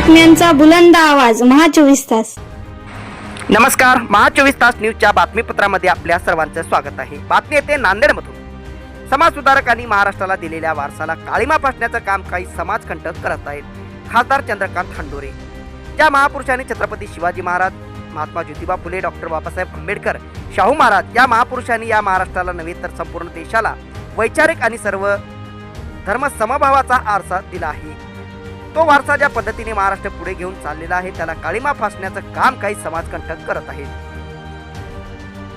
बातम्यांचा बुलंद आवाज महा 24 तास। नमस्कार, महा 24 तास न्यूजच्या बातमीपत्रामध्ये आपल्या सर्वांचं स्वागत आहे। बातमी येते नांदेडमधून। समाजसुधारकांनी महाराष्ट्राला दिलेल्या वारसाला काळीमा फासण्याचं काम काही समाजकंटक करत आहेत। खासदार चंद्रकांत हंडोरे ज्या महापुरुषांनी छत्रपती शिवाजी महाराज, महात्मा ज्योतिबा फुले, डॉक्टर बाबासाहेब आंबेडकर, शाहू महाराज या महापुरुषांनी या महाराष्ट्राला नव्हे तर संपूर्ण देशाला वैचारिक आणि सर्व धर्म समभावाचा आरसा दिला आहे। तो वारसा ज्या पद्धतीने महाराष्ट्र पुढे घेऊन चाललेला आहे त्याला काळीमा फासण्याचं काम काही समाजकंटक करत आहेत।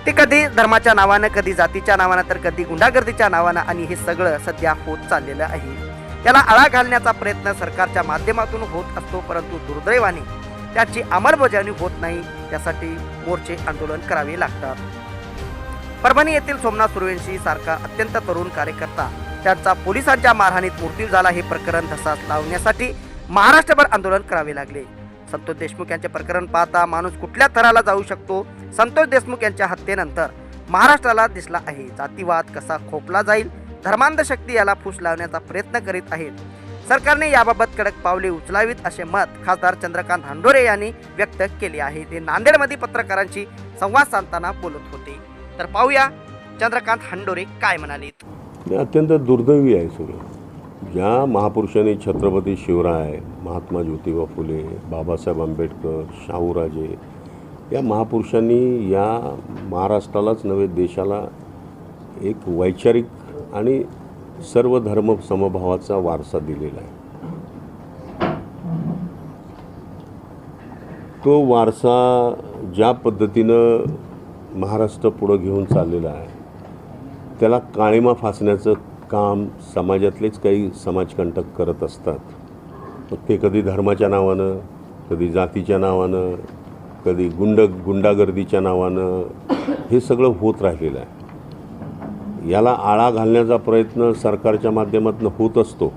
ते कधी धर्माच्या नावानं, कधी जातीच्या नावानं, तर कधी गुंडागर्दीच्या नावानं, आणि हे सगळं सध्या होत चाललेलं आहे। त्याला आळा घालण्याचा प्रयत्न सरकारच्या माध्यमातून होत असतो, परंतु दुर्दैवाने त्याची अंमलबजावणी होत नाही। त्यासाठी मोर्चे आंदोलन करावे लागतात। परभणी येथील सोमनाथ सूर्यवंशी सारखा अत्यंत तरुण कार्यकर्ता त्यांचा पोलिसांच्या मारहाणीत मृत्यू झाला। हे प्रकरण धसास लावण्यासाठी महाराष्ट्रभर आंदोलन करावे लागले। संतोष देशमुख यांचे प्रकरण पाहता माणूस कुठल्या थराला जाऊ शकतो। संतोष देशमुख यांच्या हत्येनंतर महाराष्ट्राला दिसला आहे जातीवाद कसा खोपला जाईल। धर्मांध शक्ती याला फूस लावण्याचा प्रयत्न करीत आहेत। सरकारने याबाबत कडक पावले उचलावीत असे मत खासदार चंद्रकांत हंडोरे यांनी व्यक्त केले आहे। ते नांदेडमध्ये पत्रकारांशी संवाद साधताना बोलत होते। तर पाहूया चंद्रकांत हंडोरे काय म्हणाले। अत्यंत दुर्दैवी आहे सगळं। ज्या महापुरुषांनी छत्रपती शिवराय, महात्मा ज्योतिबा फुले, बाबासाहेब आंबेडकर, शाहूराजे या महापुरुषांनी या महाराष्ट्रालाच नव्हे देशाला एक वैचारिक आणि सर्व धर्म समभावाचा वारसा दिलेला आहे। तो वारसा ज्या पद्धतीनं महाराष्ट्र पुढे घेऊन चाललेला आहे त्याला काळीमा फासण्याचं काम समाजातलेच काही समाजकंटक करत असतात। ते कधी धर्माच्या नावानं, कधी जातीच्या नावानं, कधी गुंडागर्दीच्या नावानं हे सगळं होत राहिलेलं आहे। याला आळा घालण्याचा प्रयत्न सरकारच्या माध्यमातून होत असतो,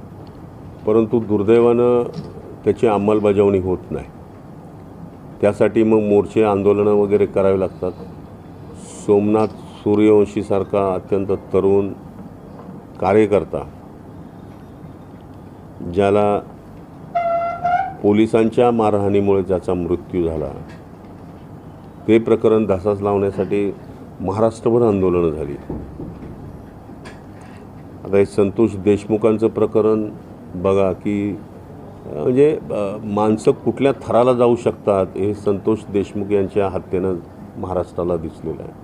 परंतु दुर्दैवानं त्याची अंमलबजावणी होत नाही। त्यासाठी मग मोर्चे आंदोलनं वगैरे करावे लागतात। सोमनाथ सूर्यवंशी सारखा अत्यंत तरुण कार्यकर्ता ज्याला पोलिसांच्या मारहाणीमुळे ज्याचा मृत्यू झाला ते प्रकरण धसास लावण्यासाठी महाराष्ट्रभर आंदोलनं झाली। आता हे संतोष देशमुखांचं प्रकरण बघा की म्हणजे माणसं कुठल्या थराला जाऊ शकतात हे संतोष देशमुख यांच्या हत्येनं महाराष्ट्राला दिसलेलं आहे।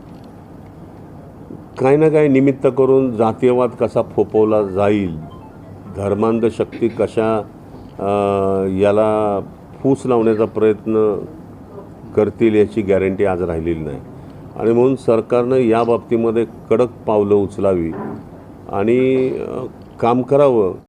काही ना काही निमित्त करून जातीयवाद कसा फोपवला जाईल, धर्मांध शक्ती कशा याला फूस लावण्याचा प्रयत्न करतील याची गॅरंटी आज राहिलेली नाही। आणि म्हणून सरकारनं या बाबतीमध्ये कडक पावलं उचलावी आणि काम करावं।